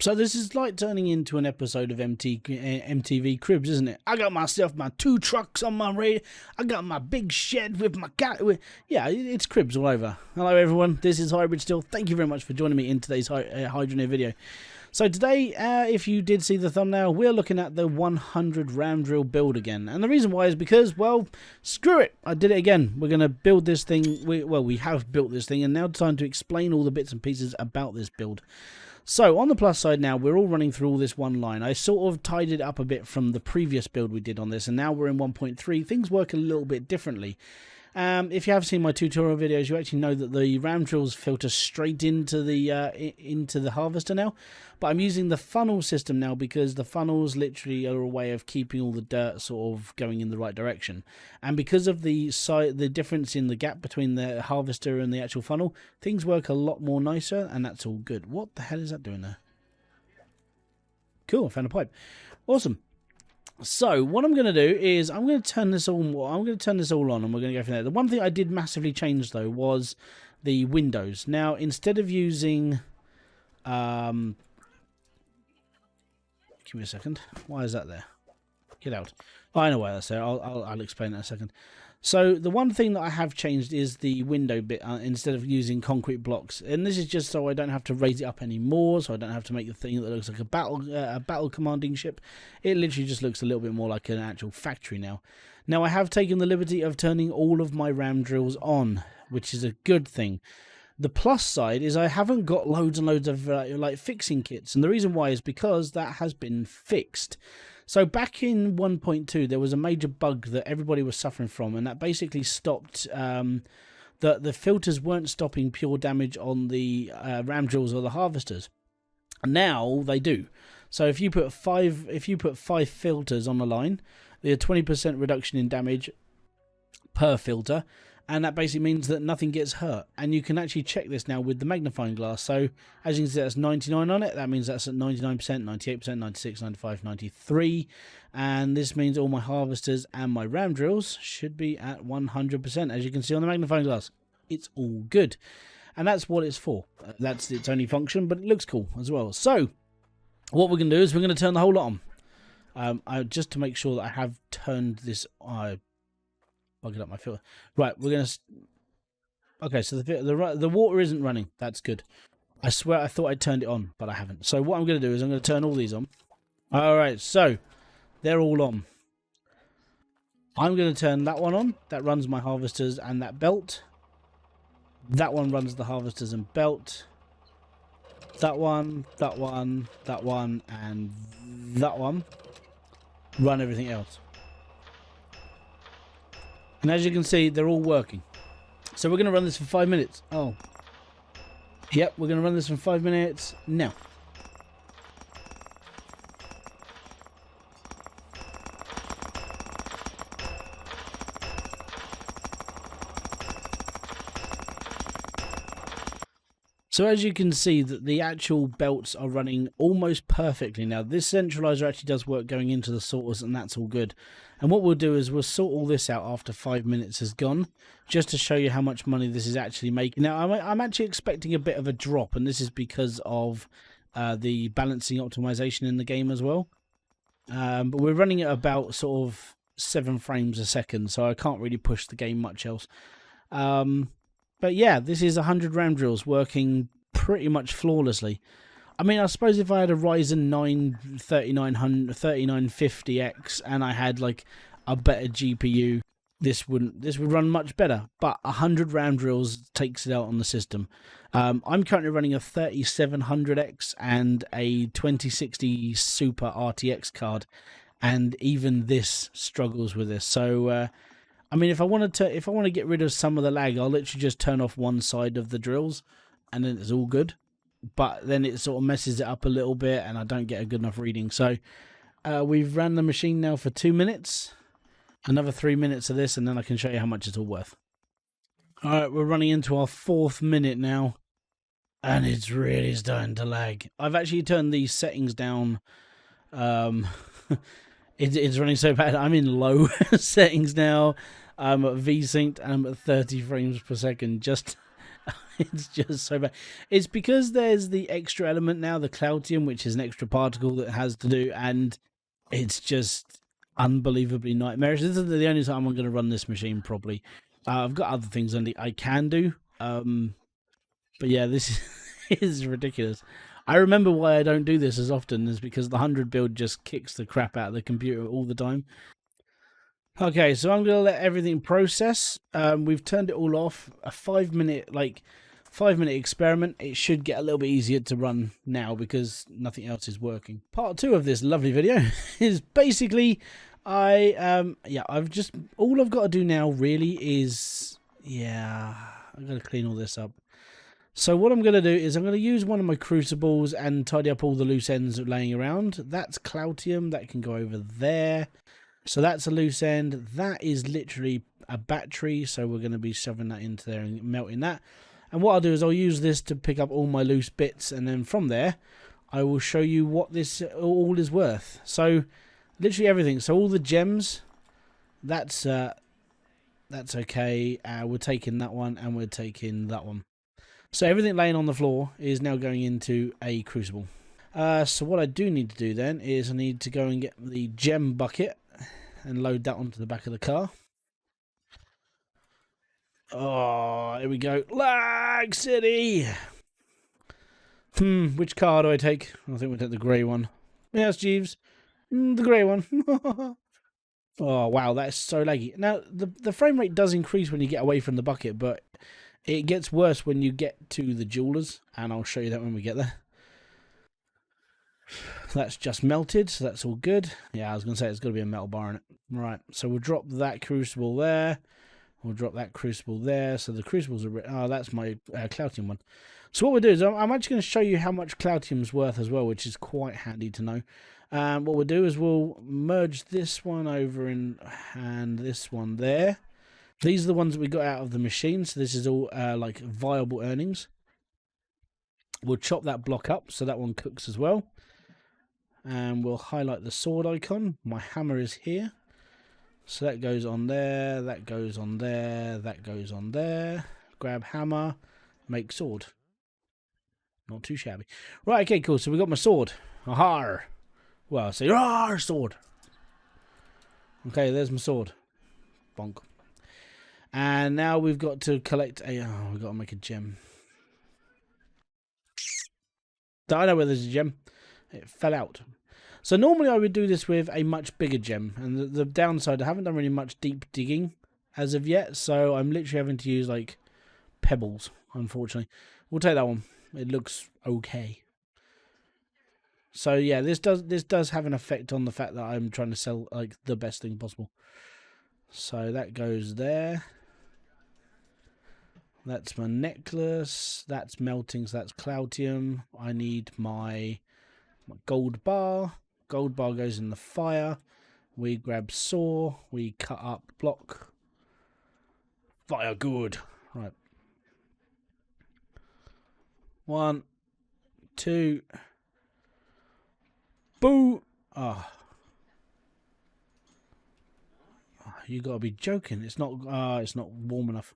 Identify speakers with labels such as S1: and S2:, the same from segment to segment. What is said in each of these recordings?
S1: So this is like turning into an episode of MTV Cribs, isn't it? I got myself my 2 trucks on my radio. I got my big shed with my cat. Yeah, it's Cribs all over. Hello everyone, this is Hybridsteel. Thank you very much for joining me in today's Hydroneer video. So today, if you did see the thumbnail, we're looking at the 100 ram drill build again. And the reason why is because, well, screw it. I did it again. We're going to build this thing. We have built this thing, and now it's time to explain all the bits and pieces about this build. So, on the plus side now, we're all running through all this one line. I sort of tidied it up a bit from the previous build we did on this, and now we're in 1.3. Things work a little bit differently. If you have seen my tutorial videos, you actually know that the ram drills filter straight into the harvester now. But I'm using the funnel system now because the funnels literally are a way of keeping all the dirt sort of going in the right direction. And because of the difference in the gap between the harvester and the actual funnel, things work a lot more nicer, and that's all good. What the hell is that doing there? Cool, I found a pipe. Awesome. So what I'm going to do is I'm going to turn this all on, and we're going to go from there. The one thing I did massively change though was the windows. Now instead of using give me a second. Why is that there? Get out. Oh, I know why that's there. I'll explain that in a second. So the one thing that I have changed is the window bit instead of using concrete blocks, and this is just so I don't have to raise it up anymore, so I don't have to make the thing that looks like a battle commanding ship. It literally just looks a little bit more like an actual factory now. Now I have taken the liberty of turning all of my ram drills on, which is a good thing. The plus side is I haven't got loads and loads of like fixing kits, and the reason why is because that has been fixed. So back in 1.2, there was a major bug that everybody was suffering from, and that basically stopped the filters weren't stopping pure damage on the ram drills or the harvesters. Now they do. So if you put five filters on the line, there's a 20% reduction in damage per filter. And that basically means that nothing gets hurt. And you can actually check this now with the magnifying glass. So as you can see, that's 99 on it. That means that's at 99%, 98%, 96, 95, 93. And this means all my harvesters and my ram drills should be at 100%. As you can see on the magnifying glass, it's all good. And that's what it's for. That's its only function, but it looks cool as well. So what we're going to do is we're going to turn the whole lot on. Just to make sure that I have turned this bugging up my filter. Right, we're gonna. Okay, so the water isn't running. That's good. I swear I thought I turned it on, but I haven't. So what I'm gonna do is I'm gonna turn all these on. All right, so they're all on. I'm gonna turn that one on. That runs my harvesters and that belt. That one runs the harvesters and belt. That one, that one, that one, and that one run everything else. And as you can see, they're all working. So we're going to run this for 5 minutes. Oh. Yep, we're going to run this for 5 minutes now. So as you can see that the actual belts are running almost perfectly now. This centralizer actually does work going into the sorters, and that's all good. And what we'll do is we'll sort all this out after 5 minutes has gone, just to show you how much money this is actually making. Now I'm actually expecting a bit of a drop, and this is because of the balancing optimization in the game as well. But we're running at about sort of 7 frames a second, so I can't really push the game much else. But yeah, this is 100 ram drills working pretty much flawlessly. I mean, I suppose if I had a Ryzen 9 3950X and I had like a better GPU, this would run much better. But 100 ram drills takes it out on the system. I'm currently running a 3700X and a 2060 Super RTX card, and even this struggles with this. So I mean, if I want to get rid of some of the lag, I'll literally just turn off one side of the drills, and then it's all good. But then it sort of messes it up a little bit, and I don't get a good enough reading. So we've ran the machine now for 2 minutes, another 3 minutes of this, and then I can show you how much it's all worth. All right, we're running into our 4th minute now, and it's really starting to lag. I've actually turned these settings down. It's running so bad. I'm in low settings now. I'm at V-synced and I'm at 30 frames per second. Just It's just so bad. It's because there's the extra element now, the Cloutium, which is an extra particle that has to do, and it's just unbelievably nightmarish. This is the only time I'm going to run this machine properly. I've got other things I can do, but yeah, this is ridiculous. I remember why I don't do this as often is because the 100 build just kicks the crap out of the computer all the time. Okay, so I'm going to let everything process. We've turned it all off. A 5-minute, 5-minute experiment. It should get a little bit easier to run now because nothing else is working. Part 2 of this lovely video is basically I've just, all I've got to do now really is, I'm going to clean all this up. So what I'm going to do is I'm going to use one of my crucibles and tidy up all the loose ends laying around. That's Cloutium. That can go over there. So that's a loose end. That is literally a battery. So we're going to be shoving that into there and melting that. And what I'll do is I'll use this to pick up all my loose bits. And then from there, I will show you what this all is worth. So literally everything. So all the gems, that's okay. We're taking that one and we're taking that one. So everything laying on the floor is now going into a crucible. So what I do need to do then is I need to go and get the gem bucket and load that onto the back of the car. Oh, here we go. Lag City! Which car do I take? I think we'll take the grey one. Yes, Jeeves. The grey one. Oh, wow, that's so laggy. Now, the frame rate does increase when you get away from the bucket, but it gets worse when you get to the jewelers, and I'll show you that when we get there. That's just melted, so that's all good. Yeah, I was going to say it's got to be a metal bar in it. Right, so we'll drop that crucible there. We'll drop that crucible there. So the crucibles are... Oh, that's my Cloutium one. So what we'll do is I'm actually going to show you how much Cloutium's worth as well, which is quite handy to know. What we'll do is we'll merge this one over and this one there. These are the ones that we got out of the machine, so this is all like viable earnings. We'll chop that block up so that one cooks as well. And we'll highlight the sword icon. My hammer is here. So that goes on there, that goes on there, that goes on there. Grab hammer, make sword. Not too shabby. Right, okay, cool. So we got my sword. Aha! Well, I say, "Rawr, sword." Okay, there's my sword. Bonk. And now we've got to collect a... Oh, we've got to make a gem. I know where there's a gem. It fell out. So normally I would do this with a much bigger gem. And the downside, I haven't done really much deep digging as of yet. So I'm literally having to use like pebbles, unfortunately. We'll take that one. It looks okay. So yeah, this does have an effect on the fact that I'm trying to sell like the best thing possible. So that goes there. That's my necklace. That's melting, so that's Cloutium. I need my gold bar. Gold bar goes in the fire. We grab saw. We cut up block. Fire good. Right. 1, 2. Boo! Oh. You gotta be joking. It's not warm enough.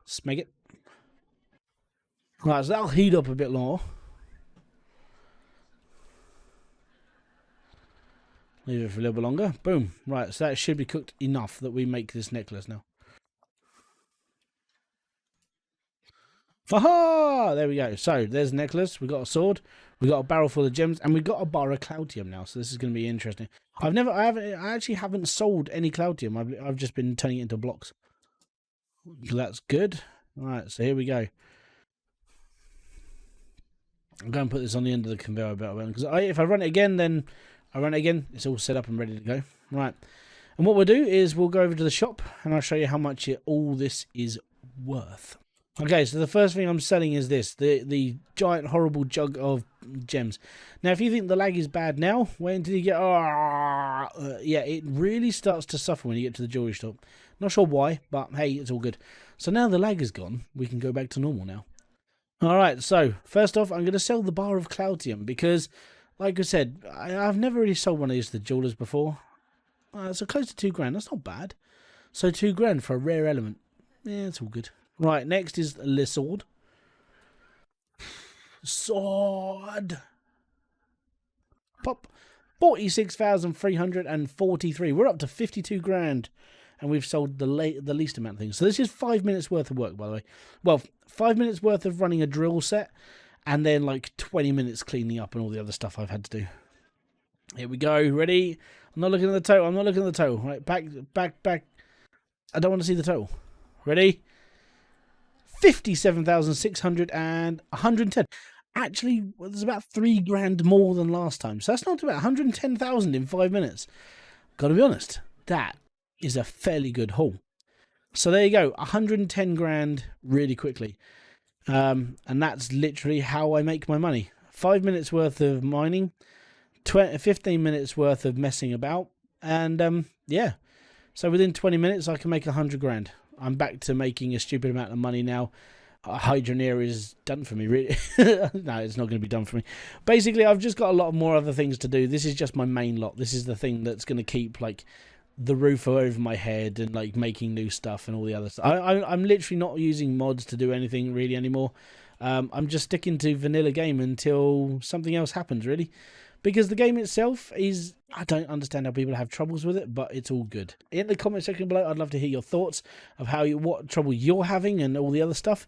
S1: Smeg it. Right, so that'll heat up a bit more. Leave it for a little bit longer. Boom. Right, so that should be cooked enough that we make this necklace now. Aha! There we go. So there's a necklace. We got a sword. We got a barrel full of gems, and we got a bar of Cloutium now. So this is going to be interesting. I actually haven't sold any Cloutium. I've just been turning it into blocks. So that's good. All right. So here we go. I'm going to put this on the end of the conveyor belt because if I run it again, then I run it again. It's all set up and ready to go. Right. And what we'll do is we'll go over to the shop, and I'll show you how much all this is worth. Okay, so the first thing I'm selling is this, the giant horrible jug of gems. Now, if you think the lag is bad now, wait until you get... yeah, it really starts to suffer when you get to the jewelry shop. Not sure why, but hey, it's all good. So now the lag is gone, we can go back to normal now. Alright, so first off, I'm going to sell the bar of Cloutium because, like I said, I've never really sold one of these to the jewelers before. So close to £2 grand, that's not bad. So £2 grand for a rare element. Yeah, it's all good. Right, next is the sword. Sword. Pop. 46,343. We're up to 52 grand. And we've sold the least amount of things. So this is 5 minutes worth of work, by the way. Well, 5 minutes worth of running a drill set. And then like 20 minutes cleaning up and all the other stuff I've had to do. Here we go. Ready? I'm not looking at the total. I'm not looking at the total. Right, back. I don't want to see the total. Ready? 57,600 and 110. Actually, well, there's about 3 grand more than last time. So that's not about 110,000 in 5 minutes. Gotta be honest, that is a fairly good haul. So there you go, 110 grand really quickly. And that's literally how I make my money. 5 minutes worth of mining, 15 minutes worth of messing about, and yeah. So within 20 minutes, I can make 100 grand. I'm back to making a stupid amount of money now. Hydroneer is done for me, really. No, it's not going to be done for me. Basically, I've just got a lot more other things to do. This is just my main lot. This is the thing that's going to keep like the roof over my head and like making new stuff and all the other stuff. I'm literally not using mods to do anything really anymore. I'm just sticking to vanilla game until something else happens, really. Because the game itself is, I don't understand how people have troubles with it, but it's all good. In the comment section below, I'd love to hear your thoughts of what trouble you're having and all the other stuff.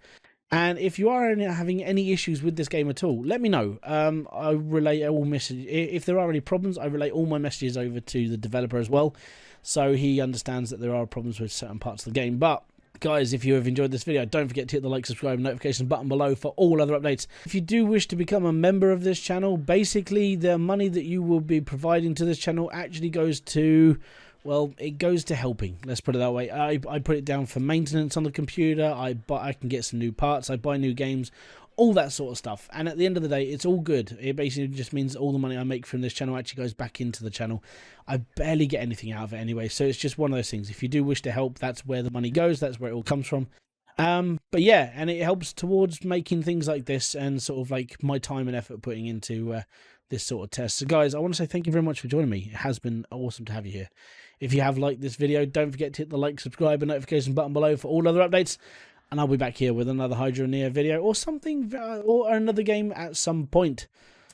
S1: And if you are having any issues with this game at all, let me know. I relay all messages. If there are any problems, I relay all my messages over to the developer as well, so he understands that there are problems with certain parts of the game. But guys, if you have enjoyed this video, don't forget to hit the like, subscribe, and notification button below for all other updates. If you do wish to become a member of this channel, basically the money that you will be providing to this channel actually goes to, well, it goes to helping. Let's put it that way. I put it down for maintenance on the computer. I can get some new parts. I buy new games, all that sort of stuff. And at the end of the day, it's all good. It basically just means all the money I make from this channel actually goes back into the channel. I barely get anything out of it anyway, so it's just one of those things. If you do wish to help, that's where the money goes. That's where it all comes from. But yeah, and it helps towards making things like this and sort of like my time and effort putting into this sort of test. So guys, I want to say thank you very much for joining me. It has been awesome to have you here. If you have liked this video, don't forget to hit the like, subscribe, and notification button below for all other updates. And I'll be back here with another Hydroneer video or something, or another game at some point.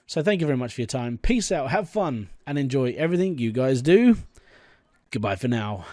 S1: So thank you very much for your time. Peace out, have fun, and enjoy everything you guys do. Goodbye for now.